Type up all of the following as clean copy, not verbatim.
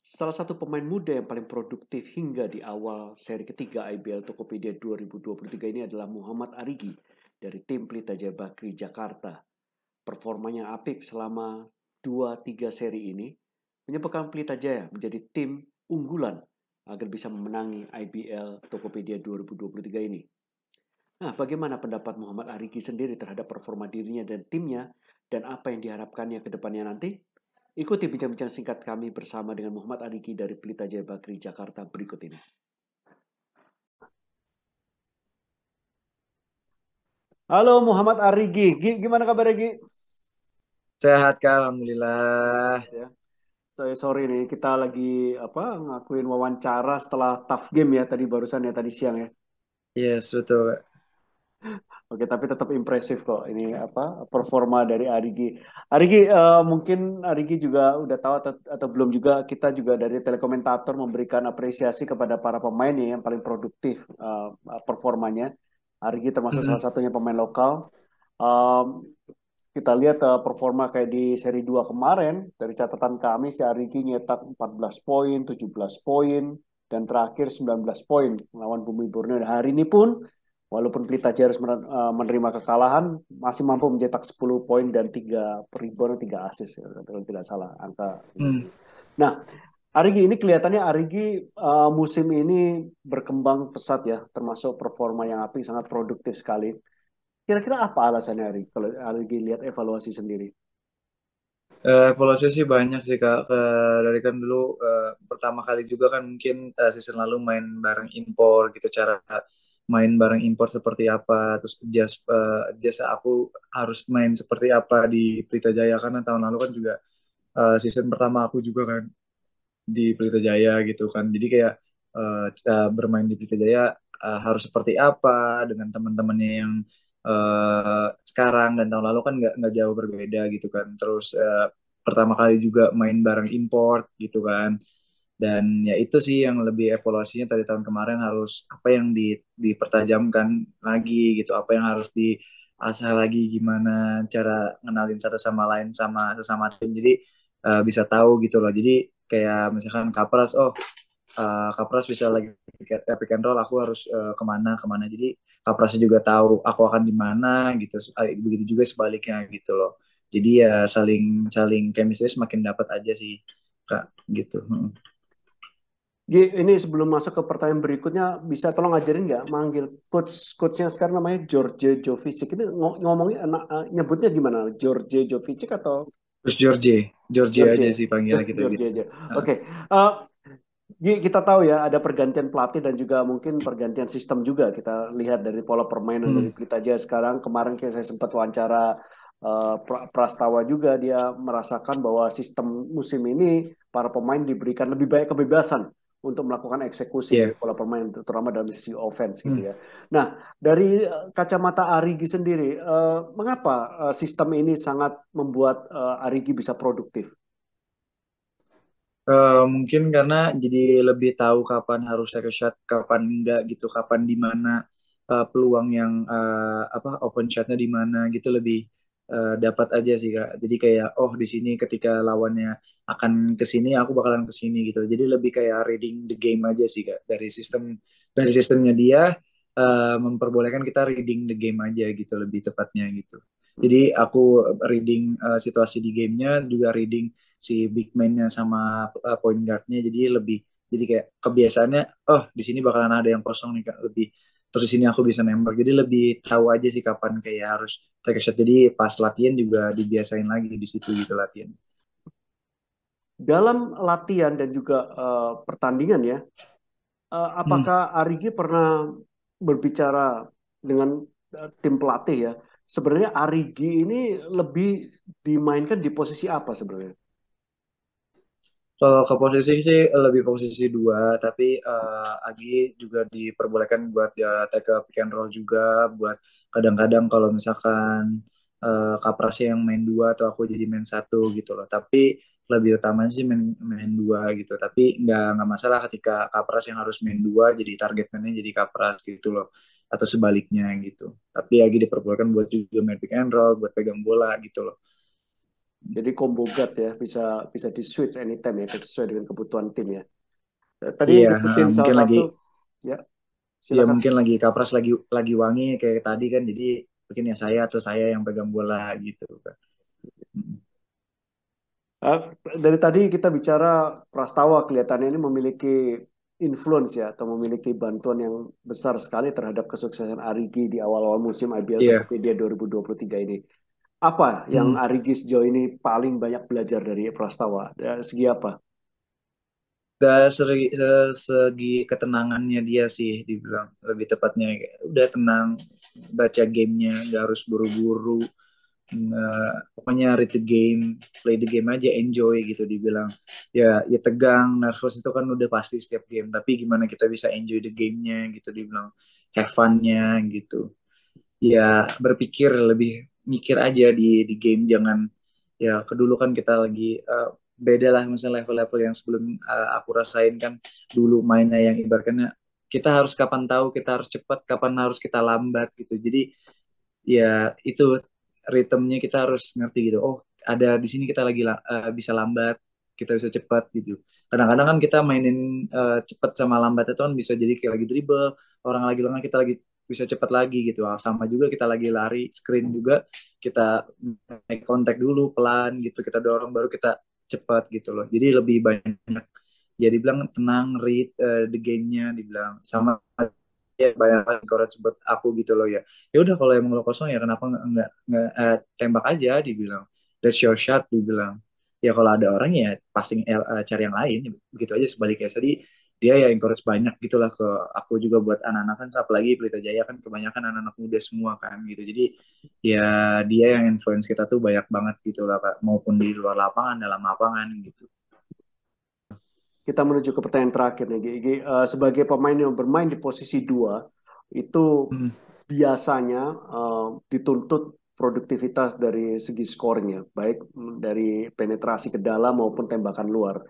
Salah satu pemain muda yang paling produktif hingga di awal seri ketiga IBL Tokopedia 2023 ini adalah Muhammad Arigi dari tim Pelita Jaya Bakri Jakarta. Performanya apik selama 2-3 seri ini menyebabkan Pelita Jaya menjadi tim unggulan agar bisa memenangi IBL Tokopedia 2023 ini. Nah, bagaimana pendapat Muhammad Arigi sendiri terhadap performa dirinya dan timnya dan apa yang diharapkannya ke depannya nanti? Ikuti bincang-bincang singkat kami bersama dengan Muhammad Arigi dari Pelita Jaya Bakri Jakarta berikut ini. Halo Muhammad Arigi, gimana kabar Gi? Sehat Kak, Alhamdulillah. Sehat ya. Saya sorry nih, kita lagi ngakuin wawancara setelah tough game ya tadi barusan ya tadi siang ya. Yes, betul Kak. Oke, tapi tetap impresif kok ini performa dari Arigi. Arigi, mungkin Arigi juga udah tahu atau belum juga kita juga dari telekomentator memberikan apresiasi kepada para pemain ya, yang paling produktif performanya. Arigi termasuk salah Mm-mm. satunya pemain lokal. Um, kita lihat performa kayak di seri 2 kemarin dari catatan kami si Arigi nyetak 14 poin, 17 poin dan terakhir 19 poin melawan Bumi Borneo. Dan hari ini pun walaupun Pelita Jaya harus menerima kekalahan masih mampu mencetak 10 poin dan 3 rebound 3 assist ya, kalau tidak salah angka ini. Mm. Nah, Arigi ini kelihatannya Arigi musim ini berkembang pesat ya, termasuk performa yang apik, sangat produktif sekali. Kira-kira apa alasannya Ari? Kalau Ari lihat evaluasi sendiri. Evaluasi sih banyak sih Kak. Dari kan dulu pertama kali juga kan mungkin season lalu main bareng impor gitu, cara main bareng impor seperti apa, terus adjust aku harus main seperti apa di Pelita Jaya karena tahun lalu kan juga season pertama aku juga kan di Pelita Jaya gitu kan. Jadi kayak kita bermain di Pelita Jaya harus seperti apa dengan teman-temannya yang sekarang dan tahun lalu kan nggak jauh berbeda gitu kan. Terus pertama kali juga main bareng import gitu kan. Dan ya itu sih yang lebih evaluasinya tadi tahun kemarin harus apa yang dipertajamkan lagi gitu, apa yang harus diasah lagi gimana cara ngenalin satu sama lain sama sesama tim. Jadi bisa tahu gitu loh. Jadi kayak misalkan Kapras, oh Kapras bisa lagi pick and roll, aku harus kemana kemana. Jadi Kaprasnya juga tahu aku akan di mana gitu. Begitu juga sebaliknya gitu loh. Jadi ya saling saling chemistry semakin dapat aja sih Kak gitu. Ini sebelum masuk ke pertanyaan berikutnya, bisa tolong ngajarin nggak manggil coachnya sekarang namanya George Jovic. Ini ngomongnya nyebutnya gimana? George Jovic atau Terus George George? aja sih panggilnya kita George gitu. aja. Heeh. Oke. Eh, kita tahu ya ada pergantian pelatih dan juga mungkin pergantian sistem juga. Kita lihat dari pola permainan dari Hmm. Pelita Jaya sekarang. Kemarin kayak saya sempat wawancara Prastawa juga, dia merasakan bahwa sistem musim ini para pemain diberikan lebih banyak kebebasan untuk melakukan eksekusi dari Iya. pola permainan, terutama dalam sisi offense gitu Hmm. ya. Nah, dari kacamata Arigi sendiri, mengapa sistem ini sangat membuat Arigi bisa produktif? Mungkin karena jadi lebih tahu kapan harus take a shot, kapan enggak gitu, kapan di mana peluang yang apa open shotnya di mana gitu lebih dapat aja sih Kak. Jadi kayak oh di sini ketika lawannya akan ke sini aku bakalan ke sini gitu. Jadi lebih kayak reading the game aja sih Kak dari sistemnya dia memperbolehkan kita reading the game aja gitu lebih tepatnya gitu. Jadi aku reading situasi di gamenya juga reading si big man-nya sama point guard-nya jadi kayak kebiasaannya oh di sini bakalan ada yang kosong nih Kak lebih terus di sini aku bisa nembak jadi lebih tahu aja sih kapan kayak harus take a shot jadi pas latihan juga dibiasain lagi di situ gitu latihan. Dalam latihan dan juga pertandingan ya, Hmm. apakah Arigi pernah berbicara dengan tim pelatih ya? Sebenarnya Arigi ini lebih dimainkan di posisi apa sebenarnya? Kalau ke posisi sih lebih posisi dua, tapi Agi juga diperbolehkan buat ya take a pick and roll juga, buat kadang-kadang kalau misalkan Kaprasnya yang main dua atau aku jadi main satu gitu loh. Tapi lebih utamanya sih main dua gitu. Tapi nggak masalah ketika Kapras yang harus main dua jadi target man-nya jadi Kapras gitu loh. Atau sebaliknya gitu. Tapi Agi diperbolehkan buat juga main pick and roll, buat pegang bola gitu loh. Jadi combo guard ya, bisa bisa di switch anytime ya, sesuai dengan kebutuhan tim ya. Tadi Iya, nyebutin salah mungkin lagi satu, ya ya silakan. mungkin lagi Kapras lagi wangi kayak tadi kan, jadi mungkin ya saya atau saya yang pegang bola gitu kan. Mm. Eh, dari tadi kita bicara Prastawa kelihatannya ini memiliki influence ya, atau memiliki bantuan yang besar sekali terhadap kesuksesan Arigi di awal-awal musim IBL Iya. Tokopedia 2023 ini. Apa yang Hmm. Arigi sejauh ini paling banyak belajar dari Prastawa? Dari segi apa? Dari segi ketenangannya dia sih dibilang lebih tepatnya, kayak udah tenang baca gamenya, nggak harus buru-buru. Pokoknya read the game, play the game aja, enjoy gitu dibilang. Ya tegang, nervous itu kan udah pasti setiap game, tapi gimana kita bisa enjoy the gamenya gitu dibilang, have fun-nya gitu. Ya berpikir lebih, mikir aja di game, jangan ya kedulu kan kita lagi beda lah misalnya level-level yang sebelum aku rasain kan. Dulu mainnya yang ibaratnya kita harus kapan tahu kita harus cepat, kapan harus kita lambat gitu. Jadi ya itu ritmenya kita harus ngerti gitu. Oh, ada di sini kita lagi bisa lambat, kita bisa cepat gitu. Kadang-kadang kan kita mainin cepat sama lambat itu kan bisa jadi kayak lagi dribble, orang lagi lengah kita lagi bisa cepat lagi gitu. Sama juga kita lagi lari sprint juga, kita make contact dulu pelan gitu, kita dorong baru kita cepat gitu loh. Jadi lebih banyak ya dibilang tenang, read the game-nya dibilang, sama ya banyak encourage buat aku gitu loh ya. Ya udah kalau emang lo kosong ya kenapa nggak tembak aja dibilang. That's your shot dibilang. Ya kalau ada orang ya passing cari yang lain, begitu aja sebaliknya. Jadi dia ya encourage banyak gitulah ke aku juga buat anak-anak kan, apalagi Pelita Jaya kan kebanyakan anak-anak muda semua kan gitu. Jadi ya dia yang influence kita tuh banyak banget gitu lah Kak, maupun di luar lapangan, dalam lapangan gitu. Kita menuju ke pertanyaan terakhir nih, Gigi. Sebagai pemain yang bermain di posisi dua, itu Hmm. biasanya dituntut produktivitas dari segi skornya, baik dari penetrasi ke dalam maupun tembakan luar.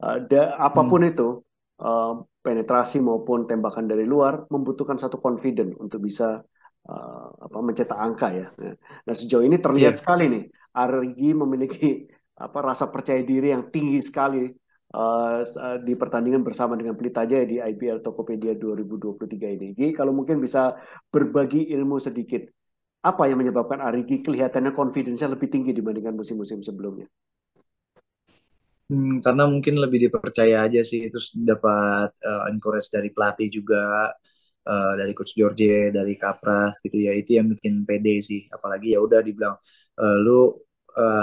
Hmm. Apapun itu, eh, penetrasi maupun tembakan dari luar membutuhkan satu confident untuk bisa mencetak angka ya. Nah, sejauh ini terlihat Iya. sekali nih, Arigi memiliki rasa percaya diri yang tinggi sekali di pertandingan bersama dengan Pelita Jaya di IBL Tokopedia 2023 ini. Gi, kalau mungkin bisa berbagi ilmu sedikit, apa yang menyebabkan Arigi kelihatannya confidence-nya lebih tinggi dibandingkan musim-musim sebelumnya? Karena mungkin lebih dipercaya aja sih, terus dapat encourage dari pelatih juga, dari coach George, dari Kapras gitu ya, itu yang bikin pede sih. Apalagi ya udah dibilang lu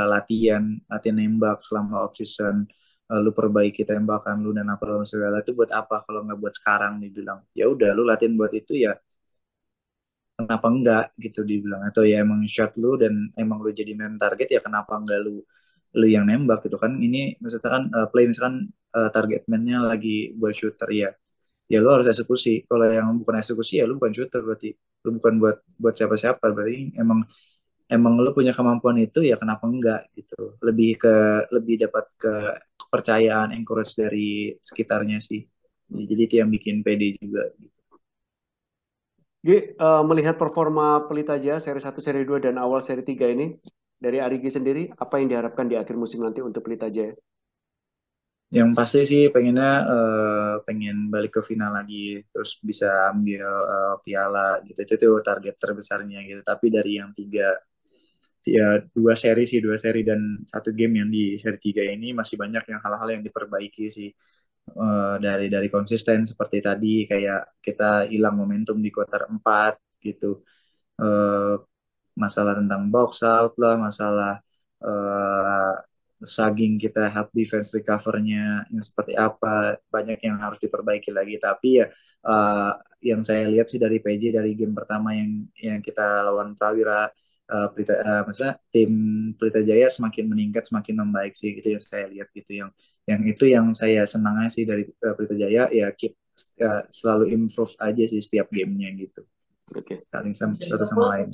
latihan latihan nembak selama off season, lu perbaiki tembakan lu dan apa segala itu buat apa kalau nggak buat sekarang, dibilang ya udah lu latihan buat itu ya kenapa enggak gitu dibilang, atau ya emang shot lu dan emang lu jadi main target ya kenapa enggak lu lu yang nembak gitu kan. Ini misalkan play misalkan target man-nya lagi buat shooter ya, ya lu harus eksekusi. Kalau yang bukan eksekusi ya lu bukan shooter, berarti lu bukan buat buat siapa-siapa, berarti emang emang lu punya kemampuan itu ya kenapa enggak gitu. Lebih ke lebih dapat ke kepercayaan, encourage dari sekitarnya sih. Jadi itu yang bikin pede juga. Gi, melihat performa Pelita Jaya seri satu, seri 2 dan awal seri 3 ini, dari Arigi sendiri, apa yang diharapkan di akhir musim nanti untuk Pelita Jaya? Yang pasti sih pengennya pengen balik ke final lagi, terus bisa ambil piala gitu. Itu tuh target terbesarnya gitu. Tapi dari yang tiga, ya dua seri sih, dua seri dan satu game yang di seri tiga ini masih banyak yang hal-hal yang diperbaiki sih. Dari konsisten seperti tadi, kayak kita hilang momentum di kuarter 4 gitu. Eh, Masalah tentang box out lah, masalah eh, sagging kita help defense recovernya yang seperti apa, banyak yang harus diperbaiki lagi. Tapi ya eh, yang saya lihat sih dari PJ, dari game pertama yang kita lawan Prawira, maksudnya tim Pelita Jaya semakin meningkat, semakin membaik sih, itu yang saya lihat gitu. Yang itu yang saya senangnya sih dari Pelita Jaya, ya keep selalu improve aja sih setiap gamenya gitu, Oke. saling satu sama lain.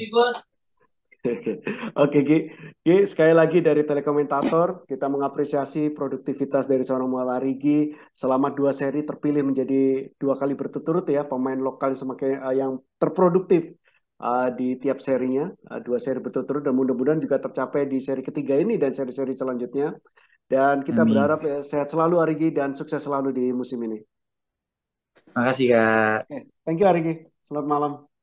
Oke, oke, Gi. Gi, sekali lagi dari telekomentator, kita mengapresiasi produktivitas dari seorang Muhammad Arigi selama dua seri terpilih menjadi dua kali berturut-turut ya pemain lokal yang terproduktif di tiap serinya, 2 seri berturut-turut, dan mudah-mudahan juga tercapai di seri ketiga ini dan seri-seri selanjutnya. Dan kita Amin. berharap sehat selalu Arigi dan sukses selalu di musim ini. Makasih Kak. Oke, thank you Arigi. Selamat malam.